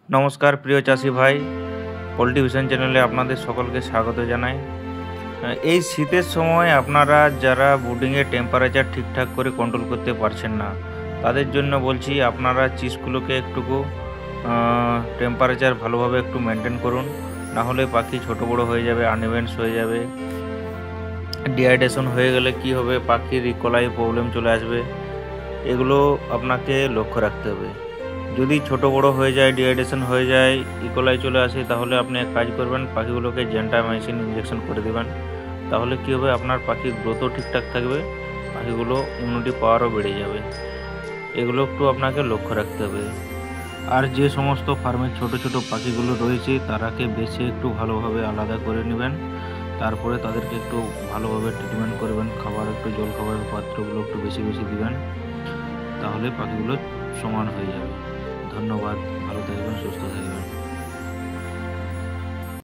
নমস্কার প্রিয় চাষি ভাই, পোল্ট্রি ভিশন চ্যানেলে আপনাদের সকলকে স্বাগত জানাই। এই শীতের সময় আপনারা যারা ব্রুডিংয়ে টেম্পারেচার ঠিকঠাক করে কন্ট্রোল করতে পারছেন না, তাদের জন্য বলছি আপনারা চিজগুলোকে একটুকু টেম্পারেচার ভালোভাবে একটু মেনটেন করুন। না হলে পাখি ছোট বড় হয়ে যাবে, আনইভেন্স হয়ে যাবে। ডিহাইড্রেশন হয়ে গেলে কি হবে, পাখির ইকোলাই প্রবলেম চলে আসবে। এগুলো আপনাকে লক্ষ্য রাখতে হবে। যদি ছোট বড় হয়ে যায়, ডিহাইড্রেশন হয়ে যায়, ইকোলাই চলে আসে, তাহলে আপনি এক কাজ করবেন, পাখিগুলোকে জেন্টামাইসিন ইঞ্জেকশন করে দেবেন। তাহলে কী হবে, আপনার পাখির গ্রোথও ঠিকঠাক থাকবে, পাখিগুলো ইমিউনিটি পাওয়ারও বেড়ে যাবে। এগুলো একটু আপনাকে লক্ষ্য রাখতে হবে। আর যে সমস্ত ফার্মের ছোট ছোট পাখিগুলো রয়েছে তারাকে বেছে একটু ভালোভাবে আলাদা করে নেবেন। তারপরে তাদেরকে একটু ভালোভাবে ট্রিটমেন্ট করবেন, খাবার একটু জল খাবারের পাত্রগুলো একটু বেশি বেশি দিবেন, তাহলে পাখিগুলো সমান হয়ে যাবে। ধন্যবাদ, ভালো থাকবেন।